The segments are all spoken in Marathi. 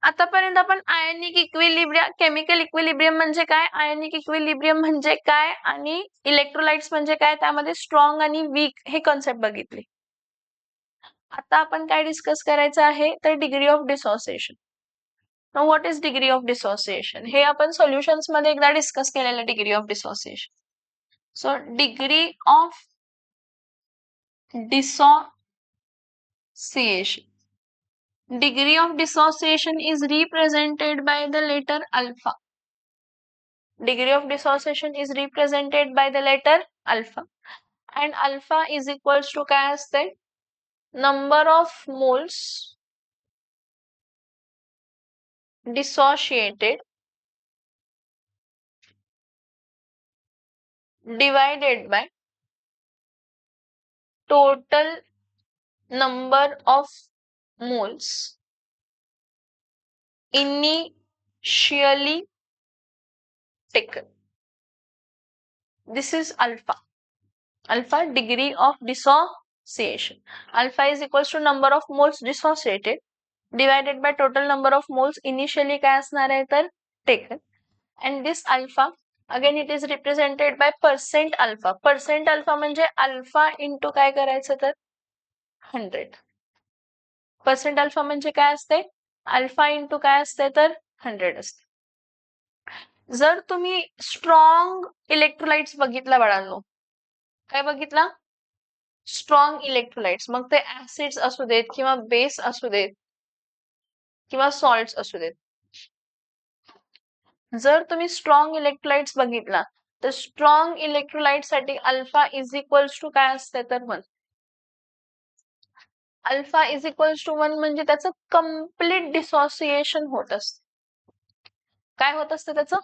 आतापर्यंत आपण आयनिक इक्विलिब्रियम, केमिकल इक्विलिब्रियम म्हणजे काय, आयनिक इक्विलिब्रियम म्हणजे काय आणि इलेक्ट्रोलाइट्स म्हणजे काय, त्यामध्ये स्ट्रॉंग आणि वीक हे कॉन्सेप्ट बघितले. आता आपण काय डिस्कस करायचं आहे तर degree of dissociation. Now what is degree of dissociation, हे आपण सोल्युशन्स मध्ये एकदा डिस्कस केलेलं degree of dissociation. So degree of dissociation. Degree of dissociation is represented by the letter alpha. Degree of dissociation is represented by the letter alpha. And alpha is equals to काय असते, number of moles dissociated divided by total number of moles initially taken. This is alpha. Alpha, degree of dissociation. Alpha is equals to number of moles dissociated divided by total number of moles initially काय असणार आहे तर taken. And this alpha again it is represented by percent alpha. Percent alpha म्हणजे alpha into काय करायचं तर 100. Percent alpha म्हणजे काय असते, alpha into काय असते तर 100 असते. जर तुम्ही स्ट्रॉंग इलेक्ट्रोलाइट्स बघितला बाळांनो, काय बघितला, स्ट्रॉंग इलेक्ट्रोलाइट्स, मग ते ऍसिड्स असू देत किंवा बेस असू देत किंवा सॉल्ट्स असू देत. जर तुम्ही स्ट्रॉंग इलेक्ट्रोलाइट्स बघितला तर स्ट्रॉंग इलेक्ट्रोलाइट साठी अल्फा इज इक्वल्स टू काय असते तर 1. अल्फा इज इक्वल्स टू 1 म्हणजे त्याचं कम्प्लीट डिसोसिएशन होत असते. काय होत असतं त्याचं,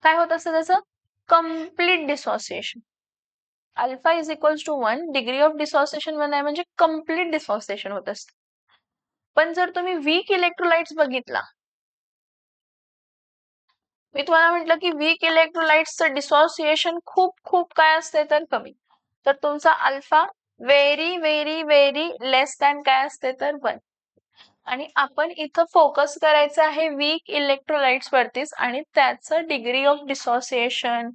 काय होत असतं त्याचं complete dissociation. Alpha is equals to 1, degree of dissociation 1 आहे म्हणजे कम्प्लीट डिसोसिएशन होत असते. पण जर तुम्ही वीक इलेक्ट्रोलाइट्स बघितला, मी तुम्हाला म्हटलं की वीक इलेक्ट्रोलाइट्सचं डिसोसिएशन खूप खूप काय असते तर कमी, तर तुमचा alpha very very very less than काय असते तर 1. आणि आपण इथं फोकस करायचं आहे वीक इलेक्ट्रोलाइट्स वरतीच आणि त्याचं degree of dissociation,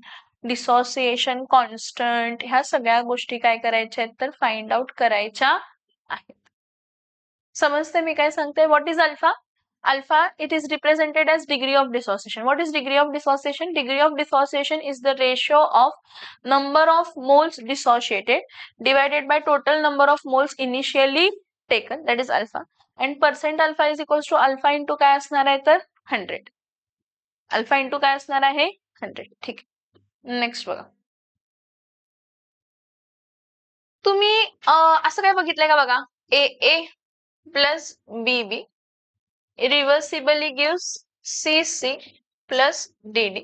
dissociation constant, ह्या सगळ्या गोष्टी काय करायच्या आहेत तर फाइंड आउट करायच्या आहेत. समजते मी काय सांगते. What is alpha? Alpha, it is represented as degree of dissociation. What is degree of dissociation? Degree of dissociation is the ratio of number of moles dissociated divided by total number of moles initially taken, that is alpha. And percent alpha is equals to alpha into काय असणार आहे तर 100. अल्फा इंटू काय असणार आहे 100. ठीक आहे, नेक्स्ट बघा. तुम्ही असं काय बघितलंय का बघा, A A plus B B reversibly gives C C plus D D.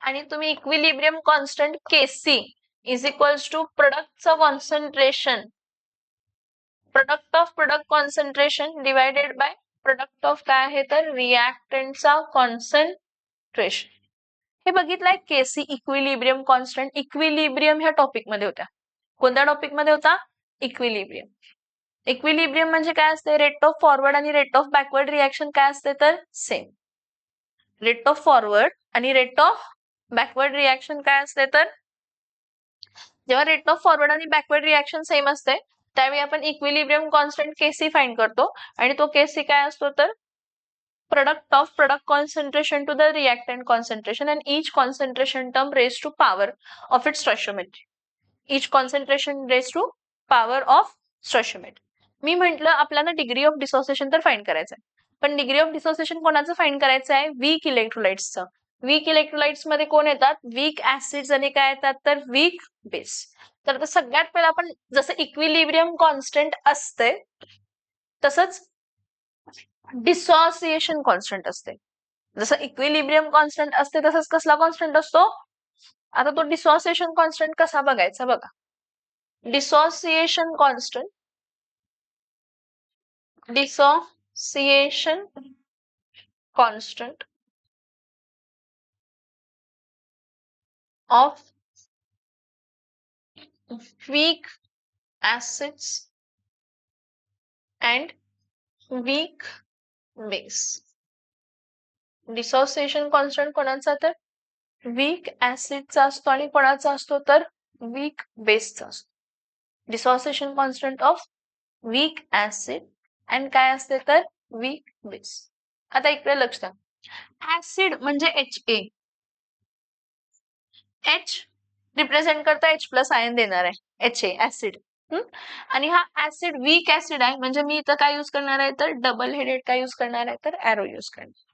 आणि तुम्ही equilibrium constant K C is equals to प्रोडक्टचं concentration, product of product concentration divided by product of काय आहे तर रिएक्टंटचा कॉन्सन्ट्रेशन. हे बघितलंय केसी इक्विलिब्रियम कॉन्स्टंट. इक्विलिब्रियम ह्या टॉपिक मध्ये होत्या. कोणत्या टॉपिक मध्ये होता? इक्विलिब्रियम. इक्विलिब्रियम म्हणजे काय असते, रेट ऑफ फॉरवर्ड आणि रेट ऑफ बॅकवर्ड रिएक्शन काय असते तर सेम. रेट ऑफ फॉरवर्ड आणि रेट ऑफ बॅकवर्ड रिएक्शन काय असते तर, जेव्हा रेट ऑफ फॉरवर्ड आणि बॅकवर्ड रिएक्शन सेम असते त्यावेळी आपण इक्विलिब्रियम कॉन्स्टंट केसी फाइंड करतो आणि तो केसी काय असतो तर product of product concentration to the reactant concentration and each concentration term raised to power of its stoichiometry. Each concentration raised to power of stoichiometry. मी म्हटलं आपल्याला डिग्री ऑफ डिसोसिएशन तर फाइंड करायचं आहे, पण डिग्री ऑफ डिसोसिएशन कोणाचं फाइंड करायचं आहे? वीक इलेक्ट्रोलाइट्सचं. वीक इलेक्ट्रोलाइट्स मध्ये कोण येतात? वीक ऍसिड्स आणि काय येतात तर वीक बेस. तर सगळ्यात पहिला आपण जसं इक्विलिब्रियम कॉन्स्टंट असते तसंच डिसोसिएशन कॉन्स्टंट असते. जसं इक्विलिब्रियम कॉन्स्टंट असते तसंच कसला कॉन्स्टंट असतो? आता तो डिसोसिएशन कॉन्स्टंट कसा बघायचा बघा. Dissociation constant, dissociation constant of weak acids and weak base. Dissociation constant कोणाचा तर वीक ऍसिडचा असतो आणि कोणाचा असतो तर वीक बेसचा असतो. Dissociation constant of weak acid and काय असते तर वीक बेस. आता इकडे लक्ष द्या. ऍसिड म्हणजे HA. H रिप्रेझेंट करता H प्लस आयन देणार आहे HA ऍसिड. आणि हा ऍसिड वीक ऍसिड आहे म्हणजे मी इथं काय यूज करणार आहे तर डबल हेडेड काय यूज करणार आहे तर एरो यूज करणार.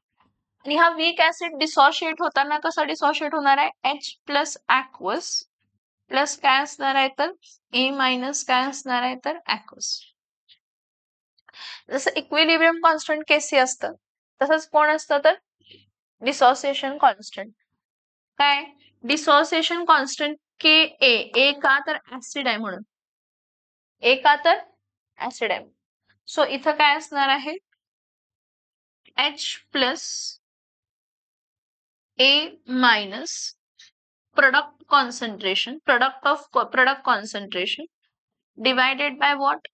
आणि हा वीक ऍसिड डिसोशिएट होताना कसा डिसोशिएट होणार आहे H प्लस aqueous प्लस काय असणार आहे तर A मायनस काय असणार आहे तर aqueous. जसं इक्विलिब्रियम कॉन्स्टंट Kc असतं तसंच कोण असतं तर डिसोसिएशन कॉन्स्टंट. काय डिसोसिएशन कॉन्स्टंट Ka का तर ऍसिड आहे म्हणून. A का तर ऍसिड आहे. सो इथं काय असणार आहे H plus A minus product concentration divided by what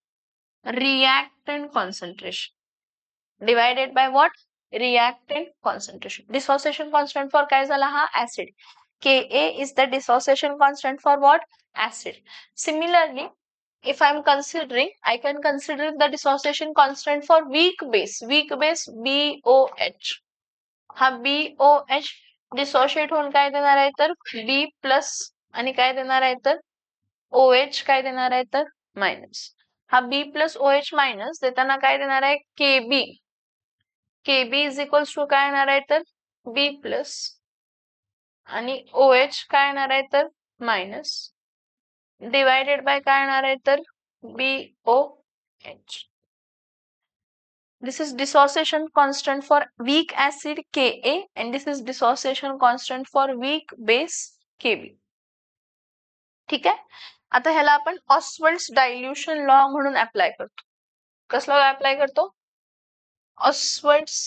reactant concentration divided by what reactant concentration. Dissociation constant for काय झाला हा acid. Ka is the dissociation constant for what acid. Similarly, if I am considering, I can consider the dissociation constant for weak base BOH. हा BOH डिसोशिएट होऊन काय देणार आहे तर B प्लस आणि काय देणार आहे तर OH काय देणार आहे तर मायनस. हा B प्लस OH मायनस देताना काय देणार आहे KB इज इक्वल्स टू काय येणार आहे तर B प्लस आणि OH काय येणार आहे तर मायनस डिवायडेड बाय काय येणार आहे तर BOH. This is dissociation constant for weak acid Ka and this is dissociation constant for weak base Kb. ठीक आहे. आता ह्याला आपण ऑस्वर्ड्स डायल्यूशन लॉ म्हणून अप्लाय करतो. कसला अप्लाय करतो Ostwald's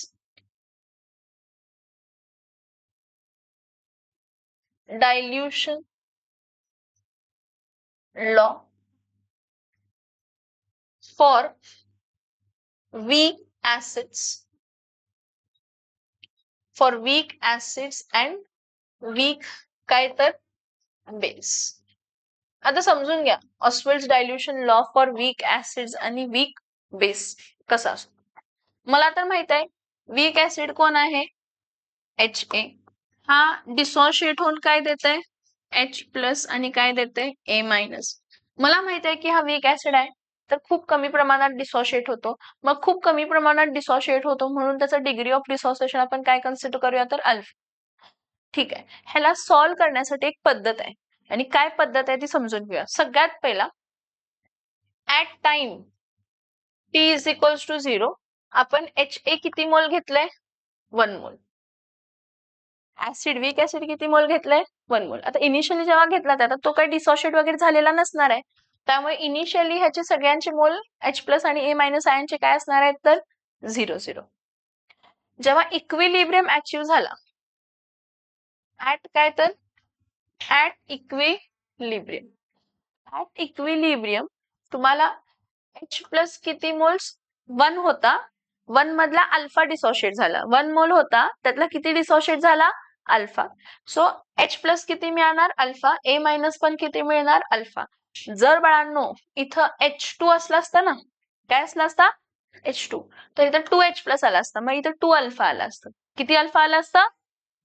dilution law for weak acids and weak काय तर बेस. आता समजून घ्या Ostwald's dilution law for weak acids आणि वीक बेस कसा असतो. मला तर माहित आहे वीक ऍसिड कोण आहे HA. हा डिसोशिएट होऊन काय देते H प्लस आणि काय देते A मायनस. मला माहित आहे की हा वीक ऍसिड आहे तर खूप कमी प्रमाणात डिसोशिएट होतो. मग खूप कमी प्रमाणात डिसोशिएट होतो म्हणून त्याचा डिग्री ऑफ डिसोसिएशन आपण काय कन्सिडर करूया तर अल्फा. ठीक आहे. ह्याला सॉल्व्ह करण्यासाठी एक पद्धत आहे आणि काय पद्धत आहे ती समजून घेऊया. सगळ्यात पहिला at time T is equals to 0 आपण HA किती मोल घेतलंय 1 मोल. ऍसिड वीक ऍसिड किती मोल घेतलंय 1 मोल. आता इनिशियली जेव्हा घेतला त्यात तो काही डिसोशिएट वगैरे झालेला नसणार आहे त्यामुळे इनिशियली ह्याचे सगळ्यांचे मोल H प्लस आणि A मायनस आयनचे काय असणार आहेत तर 0 जेव्हा इक्विलिब्रियम अचीव्ह झाला ऍट काय तर ऍट इक्विलिब्रियम तुम्हाला H प्लस किती मोल्स 1 होता 1 मधला अल्फा डिसोशिएट झाला 1 मोल होता त्यातला किती डिसोशिएट झाला अल्फा. सो H प्लस किती मिळणार अल्फा A मायनस पण किती मिळणार अल्फा. जर बाळांनो इथं H2 असला असता ना काय असला असता H2 तर इथं 2H प्लस आला असता मग इथं 2 अल्फा आला असता. किती अल्फा आला असता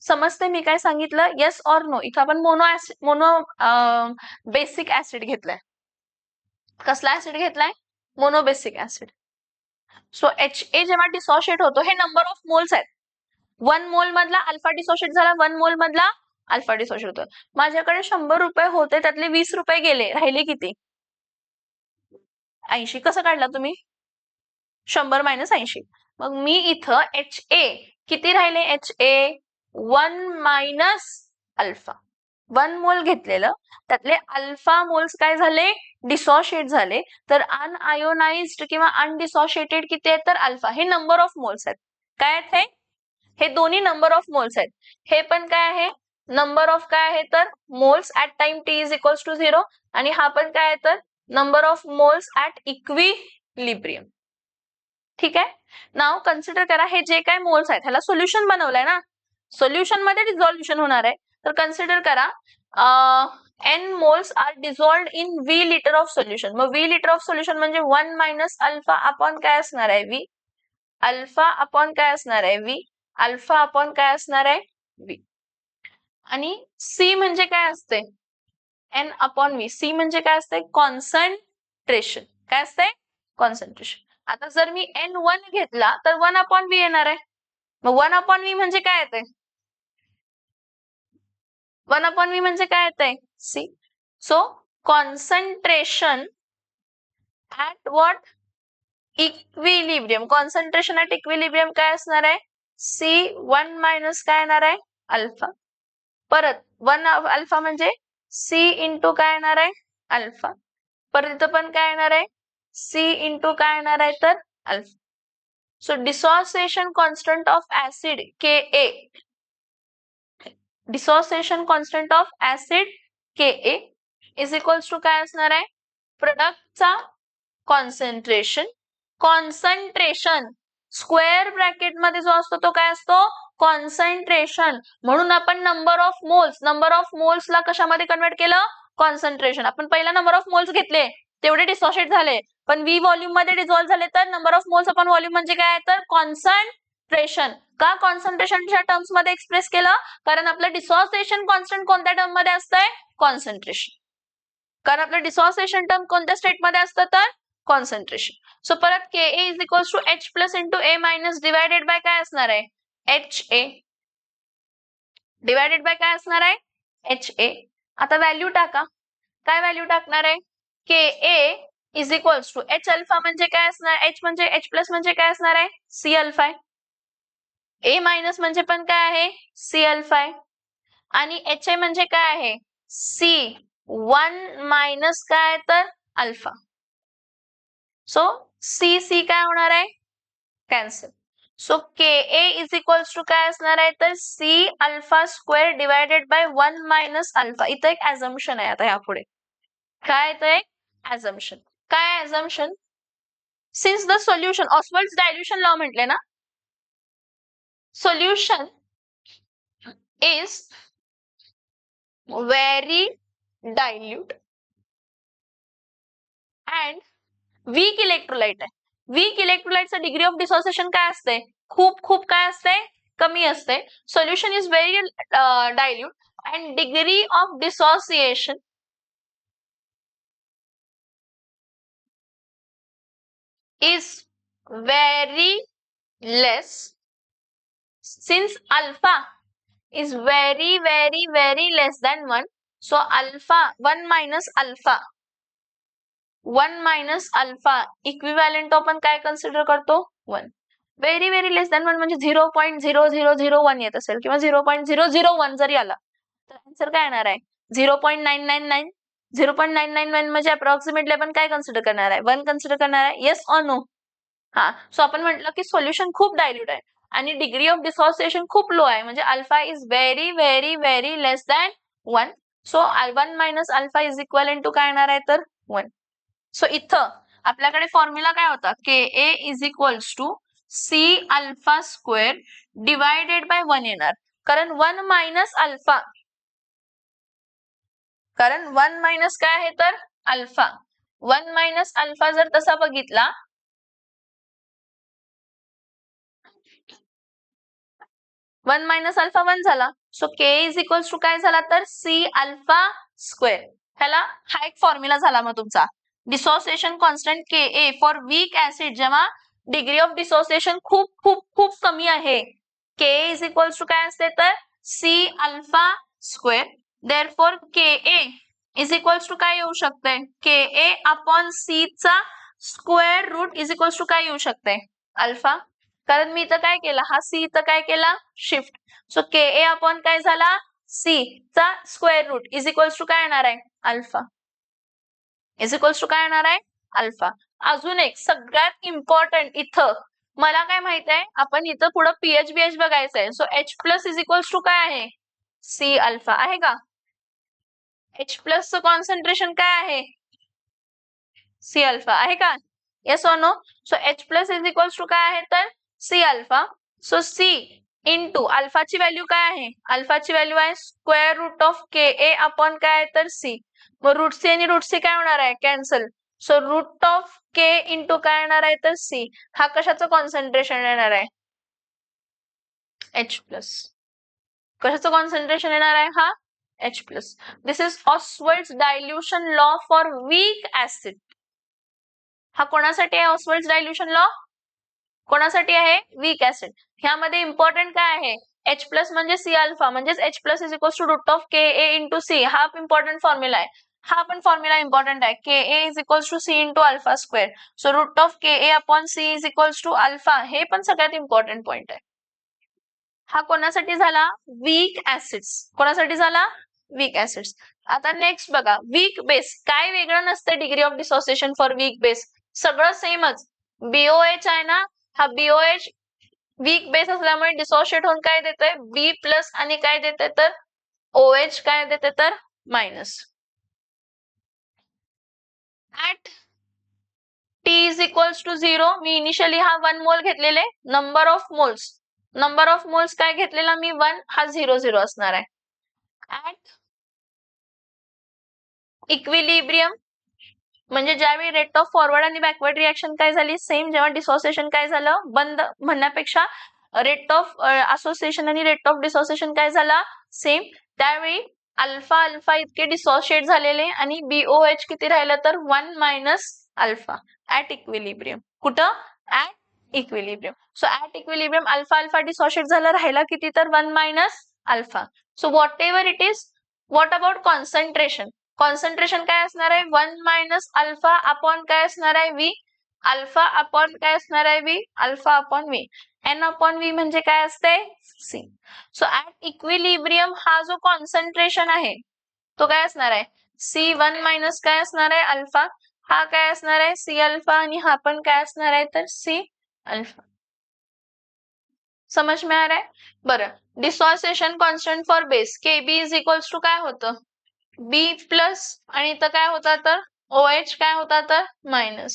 समजते मी काय सांगितलं येस ऑर नो. इथं आपण मोनो बेसिक ऍसिड घेतलाय. कसला ऍसिड घेतलाय मोनोबेसिक ऍसिड. सो HA जेव्हा डिसोशिएट होतो हे नंबर ऑफ मोल्स आहेत. 1 मोल मधला अल्फा डिसोशिएट झाला 1 मोल मधला अल्फा डिसोशिएट होतो. माझ्याकडे 100 रुपये होते त्यातले 20 रुपये गेले राहिले किती 80. कसं काढला तुम्ही 100 मायनस 80. मग मी इथं HA किती राहिले HA 1 मायनस अल्फा 1 मोल घेतलेलं त्यातले अल्फा मोल्स काय झाले डिसोशिएट झाले तर अनआयोनाइज्ड किंवा अनडिसोशिएटेड किती आहेत तर अल्फा. हे नंबर ऑफ मोल्स आहेत. काय आहेत हे दोन्ही नंबर ऑफ मोल्स आहेत. हे पण काय आहे नंबर ऑफ काय आहे तर moles at time T is equals to 0 आणि हा पण काय आहे तर number of moles at equilibrium. ठीक आहे. नाव कन्सिडर करा हे जे काय मोल्स आहेत ह्याला सोल्युशन बनवलंय ना, सोल्युशन मध्ये डिझॉल्युशन होणार आहे. तर कन्सिडर करा n moles are dissolved in v litre of solution. मग v लिटर ऑफ सोल्युशन म्हणजे 1 मायनस अल्फा अपॉन काय असणार आहे v, अल्फा अपॉन काय असणार आहे v, अल्फा अपॉन काय असणार आहे v. आणि c म्हणजे काय असते n अपॉन v. c म्हणजे काय असते कॉन्सन्ट्रेशन. काय असते कॉन्सन्ट्रेशन. आता जर मी n1 घेतला तर 1 अपॉन v येणार आहे. मग 1 अपॉन v म्हणजे काय येते, 1 अपॉन v म्हणजे काय येते c. So concentration at what equilibrium, concentration at equilibrium काय असणार आहे c1 मायनस काय येणार आहे अल्फा. परत 1 अल्फा म्हणजे c इंटू काय येणार आहे अल्फा. परत इथं पण काय येणार आहे c इंटू काय येणार आहे तर alpha. So dissociation constant of acid Ka, dissociation constant of acid Ka is equals to काय असणार आहे प्रोडक्टचा कॉन्सन्ट्रेशन, कॉन्सन्ट्रेशन स्क्वेअर ब्रॅकेट मध्ये जो असतो तो काय असतो कॉन्सन्ट्रेशन. म्हणून आपण नंबर ऑफ मोल्स ला कशामध्ये कन्वर्ट केलं कॉन्सन्ट्रेशन. आपण पहिला नंबर ऑफ मोल्स घेतले तेवढे डिसोशिएट झाले, पण v व्हॉल्यूम मध्ये डिझॉल्व्ह झाले तर number of moles upon volume म्हणजे काय तर कॉन्सन्ट्रेशन. का कॉन्सन्ट्रेशनच्या टर्म्स मध्ये एक्सप्रेस केलं, कारण आपलं डिसोसिएशन कॉन्स्टंट कोणत्या टर्म मध्ये असतंय कॉन्सन्ट्रेशन. कारण आपलं डिसोसिएशन टर्म कोणत्या स्टेट मध्ये असतं तर कॉन्सन्ट्रेशन. सो परत Ka is equals to H plus into A minus divided by काय असणार आहे HA, डिवायडेड बाय काय असणार आहे HA. आता व्हॅल्यू टाका, काय व्हॅल्यू टाकणार आहे Ka is equals to H alpha म्हणजे काय असणार, H म्हणजे H प्लस म्हणजे काय असणार आहे C अल्फा आहे, A मायनस म्हणजे पण काय आहे C अल्फा आहे, आणि HA म्हणजे काय आहे C1 मायनस काय तर अल्फा. सो C काय होणार आहे cancel. So Ka is equals to काय असणार आहे तर C alpha square divided by 1 minus alpha. इथं एक ऍझम्पशन आहे. आता यापुढे काय येतं एक ऍझम्पशन. काय assumption, since the solution Ostwald's dilution law म्हटले ना, solution is very dilute and weak electrolyte आहे. वीक इलेक्ट्रोलाइटचं डिग्री ऑफ डिसोसिएशन काय असते खूप खूप काय असते कमी असते. Solution is very dilute and degree of dissociation is very less since alpha is very less than 1. So alpha 1 minus alpha equivalent आपण काय कन्सिडर करतो 1. व्हेरी लेस दॅन 1 म्हणजे 0.0001 येत असेल किंवा 0.001 जरी आला तर आन्सर काय येणार आहे 0.999. 0.999 म्हणजे अप्रॉक्सिमेटली आपण काय कन्सिडर करणार आहे 1 कन्सिडर करणार आहे. Yes or no. हा, सो आपण म्हटलं की सोल्युशन खूप डायल्यूट आहे आणि डिग्री ऑफ डिसोसिएशन खूप लो आहे, म्हणजे alpha is very less than 1. So 1 minus alpha is equal to काय येणार आहे तर 1. सो इथं आपल्याकडे फॉर्म्युला काय होता Ka is equals to C alpha square divided by 1 येणार, कारण 1 मायनस अल्फा, कारण 1 मायनस काय आहे तर अल्फा. 1 मायनस अल्फा जर तसा बघितला 1 मायनस अल्फा 1 झाला. So K is equals to काय झाला तर C अल्फा स्क्वेअर. ह्याला हा एक फॉर्म्युला झाला मग तुमचा dissociation constant Ka for weak acid जेव्हा डिग्री ऑफ डिसोसिएशन खूप खूप खूप कमी आहे Ka इज इक्वल्स टू काय असते तर C alpha square. Therefore Ka is equals to काय येऊ शकते Ka अपॉन C चा square root is equals to काय येऊ शकते अल्फा, कारण मी इथं काय केला हा C इथं काय केला शिफ्ट. सो Ka अपॉन काय झाला C चा square root is equals to काय येणार आहे अल्फा, इज इक्वल्स टू काय येणार आहे अल्फा. अजून एक सगळ्यात इम्पॉर्टंट इथं मला काय माहित आहे आपण इथं पुढे pH बघायचं आहे. So H plus is equals to काय आहे C अल्फा आहे का. H प्लस चं कॉन्सन्ट्रेशन काय आहे C अल्फा आहे का. येस और no. So H plus is equals to काय आहे तर C alpha. So C into अल्फाची व्हॅल्यू काय आहे, अल्फाची व्हॅल्यू आहे square root of KA upon काय आहे तर C. मग रूट C आणि रूट C काय होणार आहे cancel. So root of K into काय येणार आहे तर C. हा कशाचं कॉन्सन्ट्रेशन येणार आहे H प्लस. कशाचं कॉन्सन्ट्रेशन येणार आहे हा H plus. This is Ostwald's dilution law for weak acid. हा कोणासाठी आहे ऑस्वर्ड्स डायल्युशन लॉ, कोणासाठी आहे वीक ऍसिड. ह्यामध्ये इम्पॉर्टंट काय आहे H प्लस म्हणजे C अल्फा म्हणजेच H plus is equals to root of KA into C. हा इम्पॉर्टंट फॉर्म्युला आहे. हा पण फॉर्म्युला इम्पॉर्टंट आहे. KA is equals to C into alpha square. So root of KA upon C is equals to alpha. हे पण सगळ्यात इम्पॉर्टंट पॉइंट आहे. हा कोणासाठी झाला वीक ऍसिड्स. कोणासाठी झाला वीक ऍसिड्स. आता नेक्स्ट बघा वीक बेस. काय वेगळं नसतं degree of dissociation for weak base, सगळं सेमच. BOH आहे ना, हा BOH वीक बेस असल्यामुळे डिसोशिएट होऊन काय देतोय B प्लस आणि काय देते तर OH काय देते तर minus. At T is equals to 0 मी इनिशियली हा 1 मोल घेतलेले. नंबर ऑफ मोल्स काय घेतलेला मी 1, हा 0 असणार आहे. ऍट इक्विलिब्रियम म्हणजे ज्यावेळी रेट ऑफ फॉरवर्ड आणि बॅकवर्ड रिएक्शन काय झाली सेम, जेव्हा डिसोसिएशन काय झालं बंद म्हणण्यापेक्षा रेट ऑफ असोसिएशन आणि रेट ऑफ डिसोसिएशन काय झाला सेम, त्यावेळी अल्फा अल्फा इतके डिसोशिएट झालेले आणि BOH किती राहिलं तर 1 मायनस अल्फा ऍट इक्विलिब्रियम. कुठं at equilibrium. So at equilibrium alpha alpha dissociate झालं, राहिला किती तर 1 minus alpha. So what ever it is. What about concentration. Concentration काय असणार आहे 1 मायनस अल्फा अपॉन काय असणार आहे V. अल्फा अपॉन काय असणार आहे V, alpha upon V. N upon V म्हणजे काय असते C. सो ऍट इक्विलिब्रियम हा जो कॉन्सन्ट्रेशन आहे तो काय असणार आहे C1 मायनस काय असणार आहे अल्फा. हा काय असणार आहे C अल्फा आणि हा पण काय असणार आहे तर C अल्फा. समझ में आ रहा है. बरं dissociation constant for base KB is equals to काय होतं B प्लस आणि इथं काय होता तर OH काय होता तर मायनस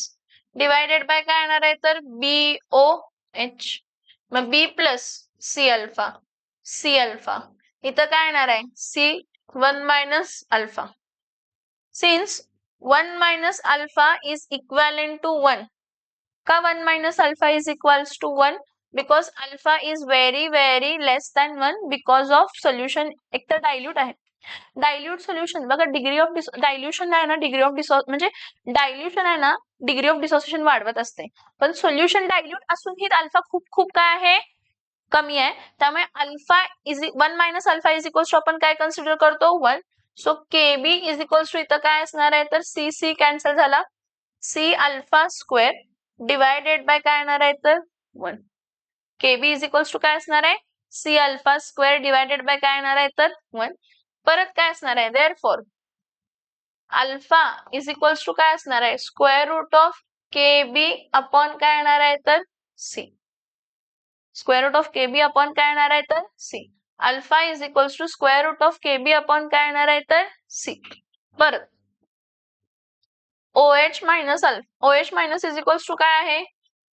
डिवायडेड बाय काय येणार आहे तर BOH. मग B प्लस C अल्फा इथं काय येणार आहे C1 minus alpha. Since 1 minus alpha is equivalent to 1. का 1 minus alpha is equals to 1 because alpha is very very less than 1 because of solution एक तर डायल्यूट आहे. डायल्यूट सोल्युशन बघा डिग्री ऑफ डायल्यूशन आहे ना, डिग्री ऑफ म्हणजे डायल्यूशन आहे ना डिग्री ऑफ डिसोसिएशन वाढवत असते, पण सोल्युशन डायल्यूट असूनही अल्फा खूप खूप काय आहे कमी आहे. त्यामुळे alpha is 1 minus alpha is equals to आपण काय कन्सिडर करतो 1. So KB is equals to इथं काय असणार आहे तर C कॅन्सल झाला C alpha square divided by काय येणार आहे तर 1. KB इज इक्वल्स टू काय असणार आहे C alpha square divided by काय येणार आहे तर 1. परत काय असणार आहे therefore alpha is equals to काय असणार आहे square root of KB upon काय येणार आहे तर C. Square root of KB upon काय येणार आहे तर C. Alpha is equals to square root of KB upon काय येणार आहे तर C. परत OH minus alpha OH minus is equals to काय आहे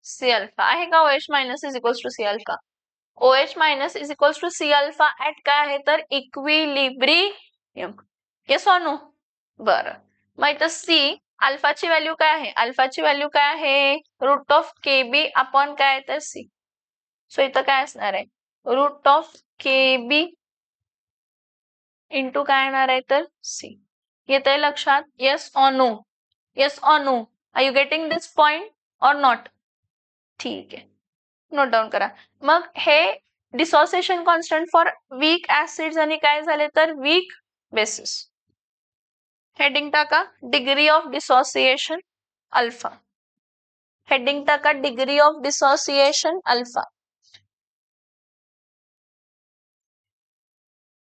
C अल्फा आहे का OH minus is equals to C alpha. OH minus is equals to C alpha at काय आहे तर इक्विलिब्रियम. येस और नो. बरं मग इथं C अल्फाची व्हॅल्यू काय आहे, अल्फाची व्हॅल्यू काय आहे रूट ऑफ KB अपॉन काय आहे तर C. सो इथं काय असणार आहे रूट ऑफ KB इंटू काय येणार आहे तर C. येतंय लक्षात. येस और नो. येस और no. Are you getting this point और नॉट. ठीक आहे नोट डाऊन करा. मग हे dissociation constant for weak acids आणि काय झाले तर वीक बेसिस. हेडिंग टाका degree of dissociation alpha. Heading टाका डिग्री ऑफ डिसोसिएशन अल्फा.